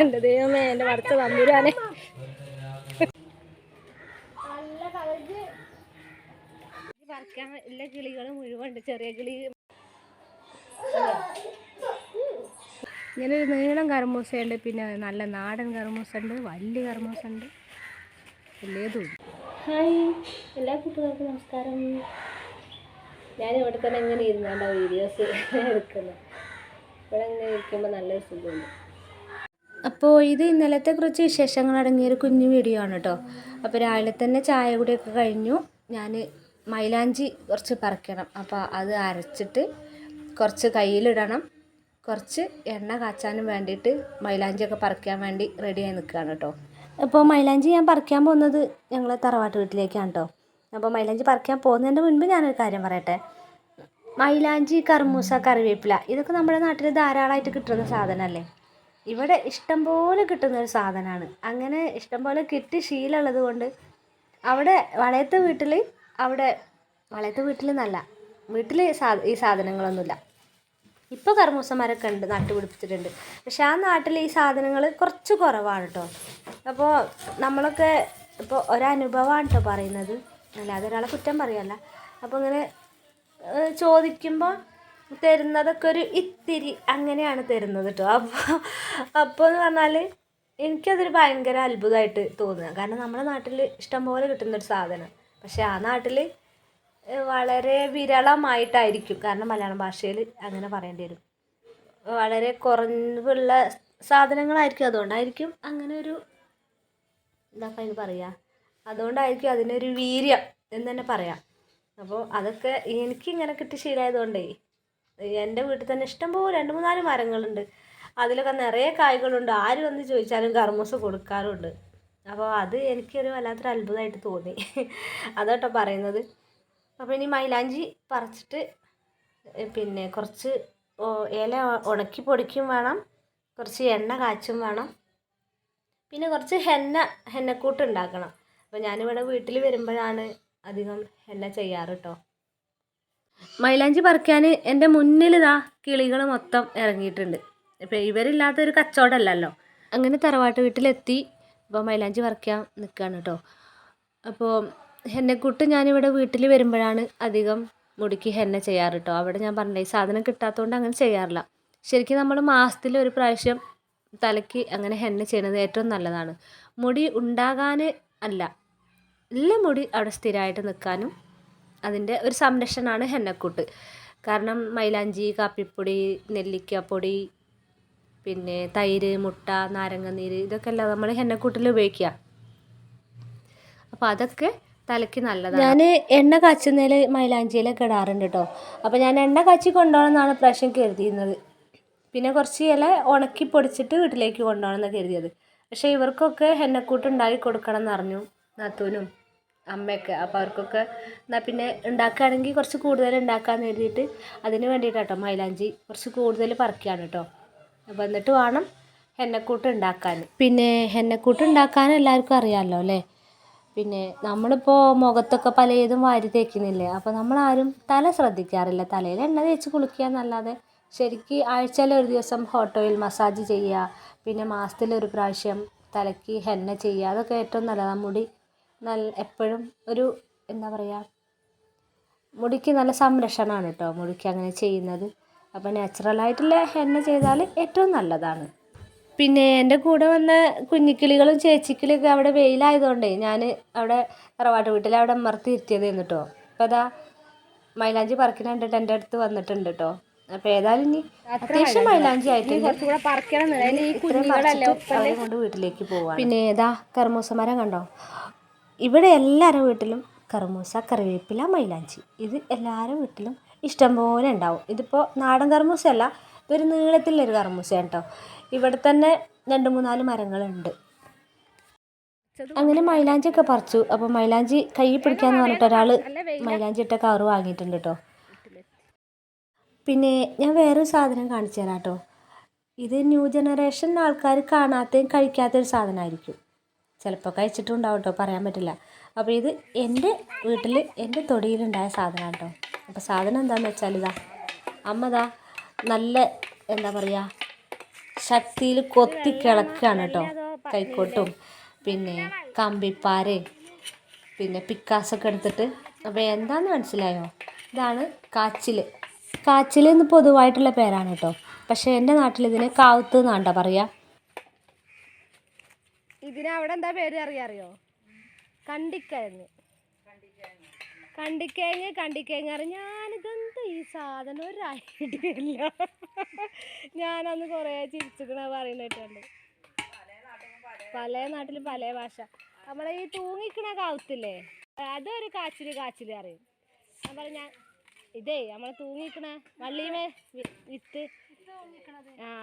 എൻ്റെ ദൈവമേ, എൻ്റെ വറുത്ത തമ്പുരാനെ. പറിക്കാൻ എല്ലാ കിളികളും മുഴുവനുണ്ട്. ചെറിയ കിളി ഇങ്ങനൊരു നീളം കർമൂസയുണ്ട്, പിന്നെ നല്ല നാടൻ കർമൂസ ഉണ്ട്, വലിയ കർമൂസ ഉണ്ട്, വലിയതും. ഹായ് എല്ലാ കൂട്ടുകാർക്കും നമസ്കാരം. ഞാനിവിടെ തന്നെ ഇങ്ങനെ ഇരുന്നാണ്ടോ വീഡിയോസ് എടുക്കുന്നത്. ഇവിടെ ഇങ്ങനെ ഇരിക്കുമ്പോൾ നല്ലൊരു സുഖമുണ്ട്. അപ്പോൾ ഇത് ഇന്നലത്തെ കുറച്ച് വിശേഷങ്ങൾ അടങ്ങിയൊരു കുഞ്ഞു വീഡിയോ ആണ് കേട്ടോ. അപ്പോൾ രാവിലെ തന്നെ ചായ കൂടിയൊക്കെ കഴിഞ്ഞു. ഞാൻ മൈലാഞ്ചി കുറച്ച് പറിക്കണം. അപ്പോൾ അത് അരച്ചിട്ട് കുറച്ച് കയ്യിലിടണം. കുറച്ച് എണ്ണ കാച്ചാനും വേണ്ടിയിട്ട് മൈലാഞ്ചിയൊക്കെ പറിക്കാൻ വേണ്ടി റെഡിയായി നിൽക്കുകയാണ് കേട്ടോ. അപ്പോൾ മൈലാഞ്ചി ഞാൻ പറിക്കാൻ പോകുന്നത് ഞങ്ങൾ തറവാട്ട് വീട്ടിലേക്കാണ് കേട്ടോ. അപ്പോൾ മൈലാഞ്ചി പറിക്കാൻ പോകുന്നതിൻ്റെ മുൻപ് ഞാനൊരു കാര്യം പറയട്ടെ. മൈലാഞ്ചി, കർമൂസ, കറിവേപ്പില ഇതൊക്കെ നമ്മുടെ നാട്ടിൽ ധാരാളമായിട്ട് കിട്ടുന്ന സാധനമല്ലേ. ഇവിടെ ഇഷ്ടം പോലെ കിട്ടുന്നൊരു സാധനമാണ്. അങ്ങനെ ഇഷ്ടം പോലെ കിട്ടി ശീലമുള്ളത് കൊണ്ട് അവിടെ വളയത്തെ വീട്ടിൽ നല്ല വീട്ടിൽ ഈ സാധനങ്ങളൊന്നുമില്ല. ഇപ്പോൾ കർമൂസന്മാരൊക്കെ ഉണ്ട്, നട്ടുപിടിപ്പിച്ചിട്ടുണ്ട്. പക്ഷെ ആ നാട്ടിൽ ഈ സാധനങ്ങൾ കുറച്ച് കുറവാണ് കേട്ടോ. അപ്പോൾ നമ്മളൊക്കെ ഇപ്പോൾ ഒരനുഭവമാണ് കേട്ടോ പറയുന്നത്, അല്ലാതെ ഒരാളെ കുറ്റം പറയല്ല. അപ്പോൾ ഇങ്ങനെ ചോദിക്കുമ്പോൾ തരുന്നതൊക്കെ ഒരു ഇത്തിരി അങ്ങനെയാണ് തരുന്നത് കേട്ടോ. അപ്പോൾ എന്ന് പറഞ്ഞാൽ എനിക്കതൊരു ഭയങ്കര അത്ഭുതമായിട്ട് തോന്നുക. കാരണം നമ്മുടെ നാട്ടിൽ ഇഷ്ടംപോലെ കിട്ടുന്നൊരു സാധനം, പക്ഷെ ആ നാട്ടിൽ വളരെ വിരളമായിട്ടായിരിക്കും. കാരണം മലയാളം ഭാഷയിൽ അങ്ങനെ പറയേണ്ടി വരും. വളരെ കുറവുള്ള സാധനങ്ങളായിരിക്കും. അതുകൊണ്ടായിരിക്കും അങ്ങനെ ഒരു എന്താ അതിന് പറയുക, അതുകൊണ്ടായിരിക്കും അതിനൊരു വീര്യം എന്ന് തന്നെ പറയാം. അപ്പോൾ അതൊക്കെ എനിക്കിങ്ങനെ കിട്ടി ശീലമായതുകൊണ്ടേ എൻ്റെ വീട്ടിൽ തന്നെ ഇഷ്ടംപോലെ 2-3-4 മരങ്ങളുണ്ട്. അതിലൊക്കെ നിറയെ കായ്കളുണ്ട്. ആര് വന്ന് ചോദിച്ചാലും കർമൂസ കൊടുക്കാറുണ്ട്. അപ്പോൾ അത് എനിക്കൊരു വല്ലാത്തൊരു അത്ഭുതമായിട്ട് തോന്നി. അതാട്ടോ പറയുന്നത്. അപ്പോൾ ഇനി മൈലാഞ്ചി പറിച്ചിട്ട് പിന്നെ കുറച്ച് ഇല ഉണക്കി പൊടിക്കും വേണം, കുറച്ച് എണ്ണ കാച്ചും വേണം, പിന്നെ കുറച്ച് ഹെന്നക്കൂട്ട് ഉണ്ടാക്കണം. അപ്പോൾ ഞാനിവിടെ വീട്ടിൽ വരുമ്പോഴാണ് അധികം ഹെന്ന ചെയ്യാറ് കേട്ടോ. മൈലാഞ്ചി പറിക്കാൻ എൻ്റെ മുന്നിലിതാ കിളികൾ മൊത്തം ഇറങ്ങിയിട്ടുണ്ട്. ഇപ്പോൾ ഇവരില്ലാത്തൊരു കച്ചവടമല്ലല്ലോ. അങ്ങനെ തറവാട്ട് വീട്ടിലെത്തി. അപ്പോൾ മൈലാഞ്ചി പറിക്കാൻ നിൽക്കുകയാണ് കേട്ടോ. അപ്പോൾ ഹെന്നക്കൂട്ട് ഞാനിവിടെ വീട്ടിൽ വരുമ്പോഴാണ് അധികം മുടിക്ക് ഹെന്ന ചെയ്യാറ് കേട്ടോ. അവിടെ ഞാൻ പറഞ്ഞില്ലേ ഈ സാധനം കിട്ടാത്തതുകൊണ്ട് അങ്ങനെ ചെയ്യാറില്ല. ശരിക്കും നമ്മൾ മാസത്തിൽ ഒരു പ്രാവശ്യം തലയ്ക്ക് അങ്ങനെ ഹെന്ന ചെയ്യുന്നത് ഏറ്റവും നല്ലതാണ്. മുടി ഉണ്ടാകാൻ അല്ല, എല്ലാ മുടി അവിടെ സ്ഥിരമായിട്ട് നിൽക്കാനും അതിൻ്റെ ഒരു സംരക്ഷണമാണ് ഹെന്നക്കൂട്ട്. കാരണം മൈലാഞ്ചി, കാപ്പിപ്പൊടി, നെല്ലിക്കപ്പൊടി, പിന്നെ തൈര്, മുട്ട, നാരങ്ങനീര് ഇതൊക്കെ അല്ല നമ്മൾ ഹെന്നക്കൂട്ടിൽ ഉപയോഗിക്കുക. അപ്പോൾ അതൊക്കെ തലയ്ക്ക് നല്ലതാണ്. ഞാൻ എണ്ണ കാച്ചുന്നതിൽ മൈലാഞ്ചിയിലൊക്കെ ഇടാറുണ്ട് കേട്ടോ. അപ്പോൾ ഞാൻ എണ്ണ കാച്ചി കൊണ്ടുപോകണമെന്നാണ് പ്രാവശ്യം കരുതിയിരുന്നത്. പിന്നെ കുറച്ച് ഇല ഉണക്കി പൊടിച്ചിട്ട് വീട്ടിലേക്ക് കൊണ്ടുപോകണമെന്നാണ് കരുതിയത്. പക്ഷേ ഇവർക്കൊക്കെ ഹെന്നക്കൂട്ട് ഉണ്ടാക്കി കൊടുക്കണം എന്ന് പറഞ്ഞു നാത്തൂനും അമ്മയൊക്കെ. അപ്പോൾ അവർക്കൊക്കെ എന്നാൽ പിന്നെ ഉണ്ടാക്കുകയാണെങ്കിൽ കുറച്ച് കൂടുതൽ ഉണ്ടാക്കാമെന്ന് എഴുതിയിട്ട് അതിന് വേണ്ടിയിട്ടാട്ടോ മൈലാഞ്ചി കുറച്ച് കൂടുതൽ പറിക്കുകയാണ് കേട്ടോ. അപ്പോൾ എന്നിട്ട് വേണം ഹെന്നക്കൂട്ട് ഉണ്ടാക്കാൻ. പിന്നെ ഹെന്നക്കൂട്ട് ഉണ്ടാക്കാൻ എല്ലാവർക്കും അറിയാമല്ലോ അല്ലേ. പിന്നെ നമ്മളിപ്പോൾ മുഖത്തൊക്കെ പലതും വാരി തേക്കുന്നില്ലേ. അപ്പോൾ നമ്മളാരും തല ശ്രദ്ധിക്കാറില്ല. തലയിൽ എണ്ണ തേച്ച് കുളിക്കുക എന്നല്ലാതെ ശരിക്ക് ആഴ്ചയിൽ ഒരു ദിവസം ഹോട്ട് ഓയിൽ മസാജ് ചെയ്യുക, പിന്നെ മാസത്തിലൊരു പ്രാവശ്യം തലയ്ക്ക് ഹെന്ന ചെയ്യുക, അതൊക്കെ ഏറ്റവും നല്ലതാണ്. മുടി എപ്പോഴും ഒരു എന്താ പറയുക, മുടിക്ക് നല്ല സംരക്ഷണമാണ് കേട്ടോ മുടിക്ക് അങ്ങനെ ചെയ്യുന്നത്. അപ്പോൾ നാച്ചുറലായിട്ടുള്ള ഹെന്ന ചെയ്താൽ ഏറ്റവും നല്ലതാണ്. പിന്നെ എൻ്റെ കൂടെ വന്ന കുഞ്ഞിക്കിളികളും ചേച്ചിക്കിളിയൊക്കെ അവിടെ വെയിലായതുകൊണ്ടേ ഞാൻ അവിടെ തറവാട്ട് വീട്ടിൽ അവിടെ അമർത്തി ഇരുത്തിയതായിരുന്നു കേട്ടോ. അപ്പോൾ അതാ മൈലാഞ്ചി പറിക്കുന്ന കണ്ടിട്ട് എൻ്റെ അടുത്ത് വന്നിട്ടുണ്ട് കേട്ടോ. അപ്പോൾ ഏതായാലും ഇനി അത്യാവശ്യം മൈലാഞ്ചി ആയിട്ട് അവരെ കൊണ്ട് വീട്ടിലേക്ക് പോവാണ്. പിന്നെ ഏതാ കർമൂസ മരം കണ്ടോ. ഇവിടെ എല്ലാവരുടെ വീട്ടിലും കർമൂസ, കറിവേപ്പില, മൈലാഞ്ചി ഇത് എല്ലാവരുടെ വീട്ടിലും ഇഷ്ടം പോലെ ഉണ്ടാവും. ഇതിപ്പോൾ നാടൻ കർമൂസയല്ല, ഇതൊരു നീളത്തിലൊരു കർമൂസയാണ് കേട്ടോ. ഇവിടെ തന്നെ 2-3-4 മരങ്ങളുണ്ട്. അങ്ങനെ മൈലാഞ്ചിയൊക്കെ പറിച്ചു. അപ്പോൾ മൈലാഞ്ചി കൈ പിടിക്കാമെന്ന് പറഞ്ഞിട്ട് ഒരാൾ മൈലാഞ്ചി ഇട്ട കവറ് വാങ്ങിയിട്ടുണ്ട് കേട്ടോ. പിന്നെ ഞാൻ വേറൊരു സാധനം കാണിച്ചു തരാം കേട്ടോ. ഇത് ന്യൂ ജനറേഷൻ ആൾക്കാർ കാണാത്തയും കഴിക്കാത്തൊരു സാധനമായിരിക്കും. ചിലപ്പോൾ കഴിച്ചിട്ടുണ്ടാവും കേട്ടോ, പറയാൻ പറ്റില്ല. അപ്പോൾ ഇത് എൻ്റെ വീട്ടിൽ എൻ്റെ തൊടിയിലുണ്ടായ സാധനമാണ് കേട്ടോ. അപ്പോൾ സാധനം എന്താണെന്ന് വെച്ചാൽ ഇതാ അമ്മ നല്ല എന്താ പറയുക ശക്തിയിൽ കൊത്തി കിളക്കുകയാണ് കേട്ടോ. കൈക്കോട്ടും പിന്നെ കമ്പിപ്പാരയും പിന്നെ പിക്കാസൊക്കെ എടുത്തിട്ട്. അപ്പോൾ എന്താണെന്ന് മനസ്സിലായോ? ഇതാണ് കാച്ചിൽ. കാച്ചിൽ എന്ന് പൊതുവായിട്ടുള്ള പേരാണ് കേട്ടോ. പക്ഷേ എൻ്റെ നാട്ടിൽ ഇതിന് കാവുത്ത് എന്നാണ് പറയുക. ഇതിനവിടെ എന്താ പേര് അറിയോ? കണ്ടിക്കിഴങ്ങ്. കണ്ടിക്കിഴങ്ങ് അറിയാം. ഞാനിതെന്താ ഈ സാധനം ഒരു ഐഡിയ ഇല്ല. ഞാനന്ന് കുറേ ചിരിച്ചിക്കണ പറയുന്നിട്ടുണ്ട്. പല നാട്ടിലും പല ഭാഷ. നമ്മളെ ഈ തൂങ്ങിക്കണ കാവുത്തില്ലേ, അതൊരു കാച്ചിൽ അറിയും. ഞാൻ പറഞ്ഞ ഇതേ നമ്മളെ തൂങ്ങിക്കണ വള്ളിമേ വിത്ത്,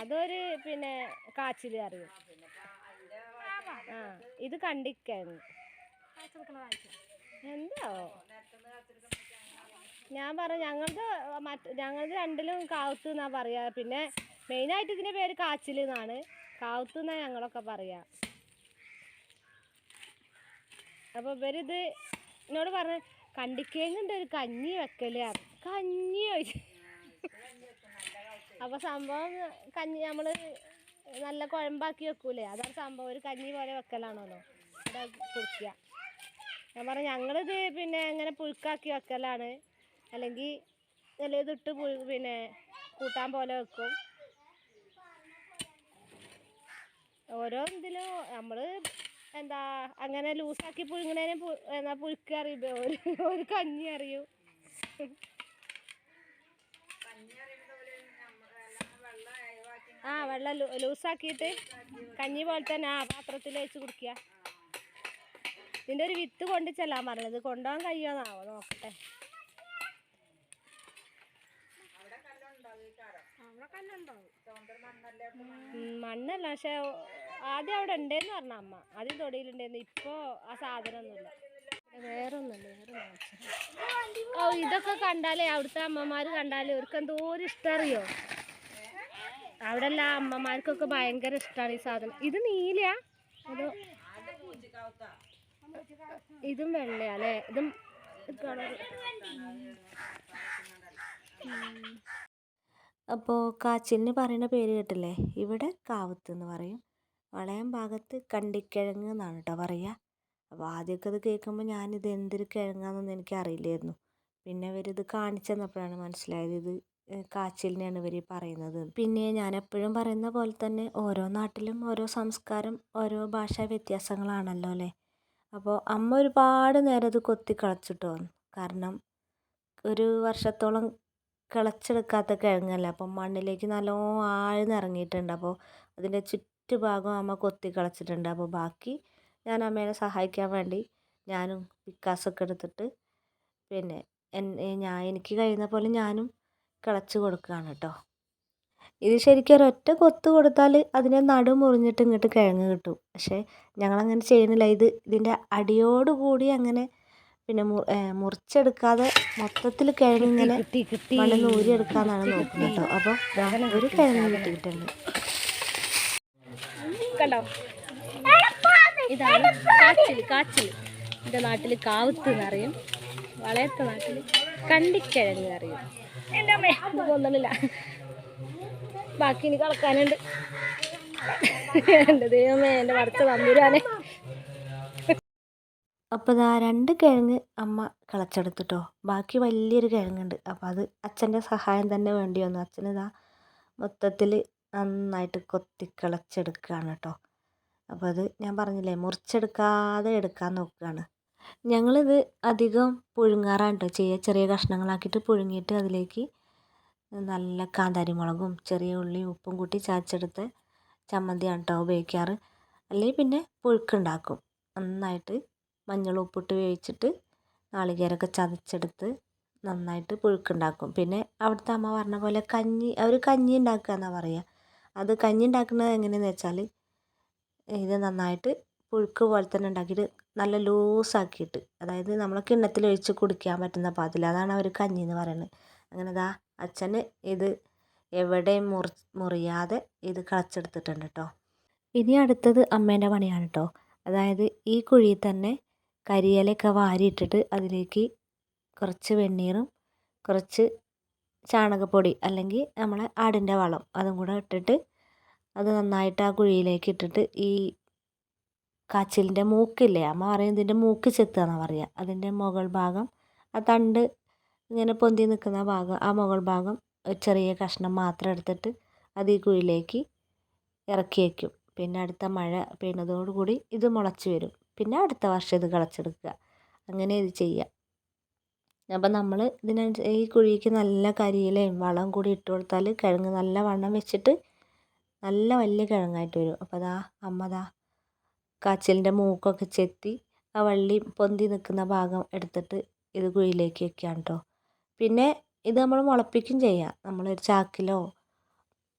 അതൊരു പിന്നെ കാച്ചിൽ അറിയും. ഇത് കണ്ടിക്കിഴങ്ങ്. എന്താ ഞാൻ പറഞ്ഞു, ഞങ്ങളത് രണ്ടിലും കാവുത്ത് എന്നാ പറയാ. പിന്നെ മെയിനായിട്ട് ഇതിന്റെ പേര് കാച്ചിൽ എന്നാണ്. കാവുത്ത് എന്നാ ഞങ്ങളൊക്കെ പറയാ. അപ്പൊ ഇവരിത് എന്നോട് പറഞ്ഞ കണ്ടിക്കേങ്ങുണ്ട് ഒരു കഞ്ഞി വെക്കല്. കഞ്ഞി ചോദിച്ചു. അപ്പൊ സംഭവം കഞ്ഞി നമ്മള് നല്ല കുഴമ്പാക്കി വെക്കൂലേ, അതാണ് സംഭവം. ഒരു കഞ്ഞി പോലെ വെക്കലാണല്ലോ ഇവിടെ കുടിക്കുക. ഞാൻ പറഞ്ഞു ഞങ്ങളിത് പിന്നെ ഇങ്ങനെ പുഴുക്കാക്കി വെക്കലാണ്, അല്ലെങ്കിൽ ഇതിട്ട് പിന്നെ കൂട്ടാൻ പോലെ വെക്കും. ഓരോ ഇതിലും നമ്മൾ എന്താ അങ്ങനെ ലൂസാക്കി പുഴുങ്ങണേനും എന്താ പുഴുക്ക് അറിയുമ്പോ ഒരു കഞ്ഞി അറിയും. വെള്ളം ലൂസാക്കിയിട്ട് കഞ്ഞി പോലെ തന്നെ പാത്രത്തിൽ വെച്ച് കുടിക്കുക. ഇതിൻ്റെ ഒരു വിത്ത് കൊണ്ട് ചെല്ലാൻ പറഞ്ഞത്. കൊണ്ടുപോകാൻ കഴിയുമെന്നാവോ നോക്കട്ടെ. മണ്ണല്ല, പക്ഷെ ആദ്യം അവിടെ ഉണ്ടേന്ന് പറഞ്ഞ അമ്മ. ആദ്യം തൊടിയിലുണ്ടായിരുന്നു. ഇപ്പോൾ ആ സാധനമൊന്നുമില്ല. വേറൊന്നുമില്ല. ഇതൊക്കെ കണ്ടാലേ അവിടുത്തെ അമ്മമാർ കണ്ടാലേ അവർക്ക് എന്തോരം ഇഷ്ടമറിയോ. അവിടെ എല്ലാ അമ്മമാർക്കൊക്കെ ഭയങ്കര ഇഷ്ടമാണ് ഈ സാധനം. ഇത് നീലയാ അതോ ഇതും വെള്ളയാ അല്ലേ? ഇതും അപ്പോൾ കാച്ചിലിന് പറയുന്ന പേര് കേട്ടില്ലേ? ഇവിടെ കാവുത്ത് എന്ന് പറയും. വളയം ഭാഗത്ത് കണ്ടിക്കിഴങ്ങ് എന്നാണ് കേട്ടോ പറയുക. അപ്പോൾ ആദ്യമൊക്കെ ഇത് കേൾക്കുമ്പോൾ ഞാനിത് എന്തൊരു കിഴങ്ങാന്നൊന്നും എനിക്ക് അറിയില്ലായിരുന്നു. പിന്നെ ഇവരിത് കാണിച്ചു തന്നപ്പോഴാണ് മനസ്സിലായത് ഇത് കാച്ചിലിനെയാണ് ഇവർ പറയുന്നത്. പിന്നെ ഞാൻ എപ്പോഴും പറയുന്ന പോലെ തന്നെ ഓരോ നാട്ടിലും ഓരോ സംസ്കാരം, ഓരോ ഭാഷാ വ്യത്യാസങ്ങളാണല്ലോ അല്ലേ? അപ്പോൾ അമ്മ ഒരുപാട് നേരം ഇത് കൊത്തി കളച്ചിട്ടോ. കാരണം ഒരു വർഷത്തോളം കിളച്ചെടുക്കാത്ത കിഴങ്ങല്ല. അപ്പം മണ്ണിലേക്ക് നല്ലോണം ആഴ്ന്നിറങ്ങിയിട്ടുണ്ട്. അപ്പോൾ അതിൻ്റെ ചുറ്റുഭാഗം അമ്മ കൊത്തി കളച്ചിട്ടുണ്ട്. അപ്പോൾ ബാക്കി ഞാൻ അമ്മേനെ സഹായിക്കാൻ വേണ്ടി ഞാനും പിക്കാസൊക്കെ എടുത്തിട്ട് പിന്നെ എനിക്ക് കഴിയുന്ന പോലെ ഞാനും കിളച്ച് കൊടുക്കുകയാണ് കേട്ടോ. ഇത് ശരിക്കും ഒരൊറ്റ കൊത്ത് കൊടുത്താൽ അതിനെ നടു മുറിഞ്ഞിട്ട് ഇങ്ങോട്ട് കിഴങ്ങ് കിട്ടും. പക്ഷേ ഞങ്ങളങ്ങനെ ചെയ്യുന്നില്ല. ഇതിൻ്റെ അടിയോടുകൂടി അങ്ങനെ പിന്നെ മുറിച്ചെടുക്കാതെ മൊത്തത്തിൽ കിഴങ്ങിങ്ങനെ മണ്ണിൽ ഊരിയെടുക്കാന്നാണ് നോക്കുന്നത് കേട്ടോ. അപ്പോൾ ഒരു കിഴങ്ങ് കിട്ടിയിട്ടുണ്ട്. കണ്ടോ, ഇതാണ് കാച്ചിൽ. എൻ്റെ നാട്ടിൽ കാവുത്ത് എന്നറിയും, വളയത്തെ നാട്ടിൽ കണ്ടിക്കിഴങ്ങ് അറിയും. എൻ്റെ അമ്മേ ഇത് തോന്നണില്ല, ബാക്കി ഇനി കളക്കാനുണ്ട്. എൻ്റെ ദൈവമേ, എൻ്റെ വറുത്ത തമ്പുരാനെ. അപ്പോൾ ഇതാ 2 കിഴങ്ങ് അമ്മ കിളച്ചെടുത്തിട്ടോ. ബാക്കി വലിയൊരു കിഴങ്ങുണ്ട്. അപ്പോൾ അത് അച്ഛൻ്റെ സഹായം തന്നെ വേണ്ടി വന്നു. അച്ഛനിതാ മൊത്തത്തിൽ നന്നായിട്ട് കൊത്തി കിളച്ചെടുക്കുകയാണ് കേട്ടോ. അപ്പോൾ അത് ഞാൻ പറഞ്ഞില്ലേ, മുറിച്ചെടുക്കാതെ എടുക്കാൻ നോക്കുകയാണ്. ഞങ്ങളിത് അധികം പുഴുങ്ങാറാണ് കേട്ടോ ചെയ്യുക. ചെറിയ കഷ്ണങ്ങളാക്കിയിട്ട് പുഴുങ്ങിയിട്ട് അതിലേക്ക് നല്ല കാന്താരിമുളകും ചെറിയ ഉള്ളിയും ഉപ്പും കൂട്ടി ചതച്ചെടുത്ത് ചമ്മന്തിയാണ് കേട്ടോ ഉപയോഗിക്കാറ്. അല്ലെങ്കിൽ പിന്നെ പുഴുക്കുണ്ടാക്കും. നന്നായിട്ട് മഞ്ഞളും ഉപ്പിട്ട് വേവിച്ചിട്ട് നാളികേരമൊക്കെ ചതച്ചെടുത്ത് നന്നായിട്ട് പുഴുക്കുണ്ടാക്കും. പിന്നെ അവിടുത്തെ അമ്മ പറഞ്ഞ പോലെ അവർ കഞ്ഞി ഉണ്ടാക്കുക എന്നാണ് പറയുക. അത് കഞ്ഞി ഉണ്ടാക്കുന്നത് എങ്ങനെയാണെന്ന് വെച്ചാൽ ഇത് നന്നായിട്ട് പുഴുക്ക് പോലെ തന്നെ ഉണ്ടാക്കിയിട്ട് നല്ല ലൂസാക്കിയിട്ട്, അതായത് നമ്മൾ കിണ്ണത്തിൽ ഒഴിച്ച് കുടിക്കാൻ പറ്റുന്ന പാതിൽ, അതാണ് അവർ കഞ്ഞി എന്ന് പറയുന്നത്. അങ്ങനെ ഇതാ അച്ഛന് ഇത് എവിടെയും മുറിയാതെ ഇത് കളച്ചെടുത്തിട്ടുണ്ട് കേട്ടോ. ഇനി അടുത്തത് അമ്മേൻ്റെ പണിയാണ് കേട്ടോ. അതായത് ഈ കുഴിയിൽ തന്നെ കരിയിലയൊക്കെ വാരിയിട്ടിട്ട് അതിലേക്ക് കുറച്ച് വെണ്ണീറും കുറച്ച് ചാണകപ്പൊടി അല്ലെങ്കിൽ നമ്മളെ ആടിൻ്റെ വളം അതും കൂടെ ഇട്ടിട്ട് അത് നന്നായിട്ട് ആ കുഴിയിലേക്ക് ഇട്ടിട്ട് ഈ കാച്ചിലിൻ്റെ മൂക്കില്ലേ, അമ്മ പറയും ഇതിൻ്റെ മൂക്ക് ചെത്തുക എന്നാണ് പറയുക. അതിൻ്റെ മുകൾ ഭാഗം, ആ തണ്ട് ഇങ്ങനെ പൊന്തി നിൽക്കുന്ന ഭാഗം, ആ മുകൾ ഭാഗം ഒരു ചെറിയ കഷ്ണം മാത്രം എടുത്തിട്ട് അത് ഈ കുഴിയിലേക്ക് ഇറക്കി വയ്ക്കും. പിന്നെ അടുത്ത മഴ പെയ്യുന്നതോടുകൂടി ഇത് മുളച്ച് വരും. പിന്നെ അടുത്ത വർഷം ഇത് കളച്ചെടുക്കുക. അങ്ങനെ ഇത് ചെയ്യുക. അപ്പം നമ്മൾ ഈ കുഴിക്ക് നല്ല കരിയിലയും വളം കൂടി ഇട്ട് കൊടുത്താൽ കിഴങ്ങ് നല്ല വണ്ണം വെച്ചിട്ട് നല്ല വലിയ കിഴങ്ങായിട്ട് വരും. അപ്പോൾ അമ്മ കാച്ചിലിൻ്റെ മൂക്കൊക്കെ ചെത്തി ആ വള്ളി പൊന്തി നിൽക്കുന്ന ഭാഗം എടുത്തിട്ട് ഇത് കുഴിയിലേക്ക് വെക്കുകയാണ് കേട്ടോ. പിന്നെ ഇത് നമ്മൾ മുളപ്പിക്കും ചെയ്യാം. നമ്മളൊരു ചാക്കിലോ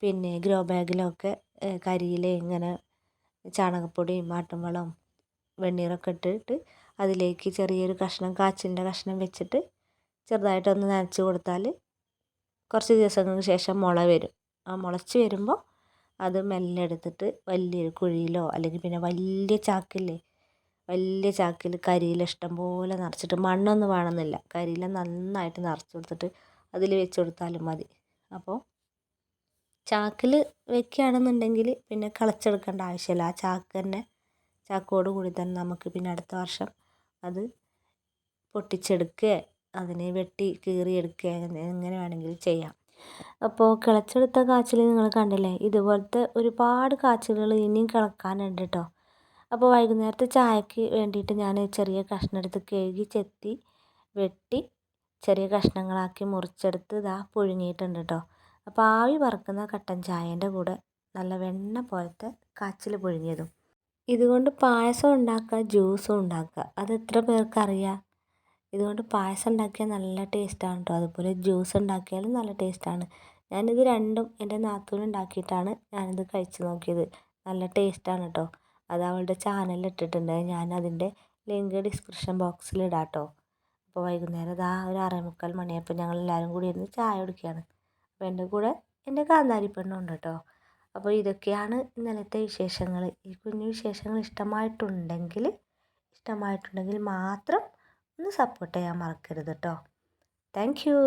പിന്നെ ഗ്രോ ബാഗിലോ ഒക്കെ കരിയില ഇങ്ങനെ ചാണകപ്പൊടിയും ആട്ടുംവളവും വെണ്ണീറൊക്കെ ഇട്ടിട്ട് അതിലേക്ക് ചെറിയൊരു കഷ്ണം കാച്ചിലിൻ്റെ കഷ്ണം വെച്ചിട്ട് ചെറുതായിട്ടൊന്ന് നനച്ച് കൊടുത്താൽ കുറച്ച് ദിവസങ്ങൾക്ക് ശേഷം മുള വരും. ആ മുളച്ച് വരുമ്പോൾ അത് മെല്ലെ എടുത്തിട്ട് വലിയൊരു കുഴിയിലോ അല്ലെങ്കിൽ പിന്നെ വലിയ ചാക്കില്ലേ, വലിയ ചാക്കിൽ കരിയില ഇഷ്ടം പോലെ നിറച്ചിട്ട്, മണ്ണൊന്നും വേണമെന്നില്ല, കരിയില നന്നായിട്ട് നിറച്ച് കൊടുത്തിട്ട് അതിൽ വെച്ച് കൊടുത്താലും മതി. അപ്പോൾ ചാക്കിൽ വെക്കുകയാണെന്നുണ്ടെങ്കിൽ പിന്നെ കളച്ചെടുക്കേണ്ട ആവശ്യമില്ല. ആ ചാക്ക് തന്നെ, ചാക്കോട് കൂടി തന്നെ നമുക്ക് പിന്നെ അടുത്ത വർഷം അത് പൊട്ടിച്ചെടുക്കുക, അതിനെ വെട്ടി കീറിയെടുക്കുക, എങ്ങനെ വേണമെങ്കിലും ചെയ്യാം. അപ്പോൾ കിളച്ചെടുത്ത കാച്ചിൽ നിങ്ങൾ കണ്ടില്ലേ, ഇതുപോലത്തെ ഒരുപാട് കാച്ചിലുകൾ ഇനിയും കിളക്കാനുണ്ട് കേട്ടോ. അപ്പോൾ വൈകുന്നേരത്തെ ചായക്ക് വേണ്ടിയിട്ട് ഞാൻ ചെറിയ കഷ്ണം എടുത്ത് കഴുകി ചെത്തി വെട്ടി ചെറിയ കഷ്ണങ്ങളാക്കി മുറിച്ചെടുത്ത് പുഴുങ്ങിയിട്ടുണ്ട് കേട്ടോ. അപ്പോൾ ആവി പറക്കുന്ന കട്ടൻ ചായേൻ്റെ കൂടെ നല്ല വെണ്ണ പോലത്തെ കാച്ചിൽ പുഴുങ്ങിയതും. ഇതുകൊണ്ട് പായസം ഉണ്ടാക്കുക, ജ്യൂസും ഉണ്ടാക്കുക. അത് എത്ര പേർക്കറിയാം? ഇതുകൊണ്ട് പായസം ഉണ്ടാക്കിയാൽ നല്ല ടേസ്റ്റാണ് കേട്ടോ. അതുപോലെ ജ്യൂസ് ഉണ്ടാക്കിയാലും നല്ല ടേസ്റ്റാണ്. ഞാനിത് രണ്ടും എൻ്റെ നാത്തൂന് ഉണ്ടാക്കിയിട്ടാണ് ഞാനിത് കഴിച്ച് നോക്കിയത്. നല്ല ടേസ്റ്റാണ് കേട്ടോ. അത് അവളുടെ ചാനലിൽ ഇട്ടിട്ടുണ്ട്. ഞാൻ അതിൻ്റെ ലിങ്ക് ഡിസ്ക്രിപ്ഷൻ ബോക്സിൽ ഇടാം കേട്ടോ. അപ്പോൾ വൈകുന്നേരം ഒരു 6:45 മണിയപ്പോൾ ഞങ്ങളെല്ലാവരും കൂടി ഇരുന്ന് ചായ കുടിക്കുകയാണ്. അപ്പോൾ എൻ്റെ കൂടെ എൻ്റെ കാന്താരി പെണ്ണും ഉണ്ട് കേട്ടോ. അപ്പോൾ ഇതൊക്കെയാണ് ഇന്നലത്തെ വിശേഷങ്ങൾ. ഈ കുഞ്ഞു വിശേഷങ്ങൾ ഇഷ്ടമായിട്ടുണ്ടെങ്കിൽ മാത്രം ഒന്ന് സപ്പോർട്ട് ചെയ്യാൻ മറക്കരുത് കേട്ടോ. Thank you.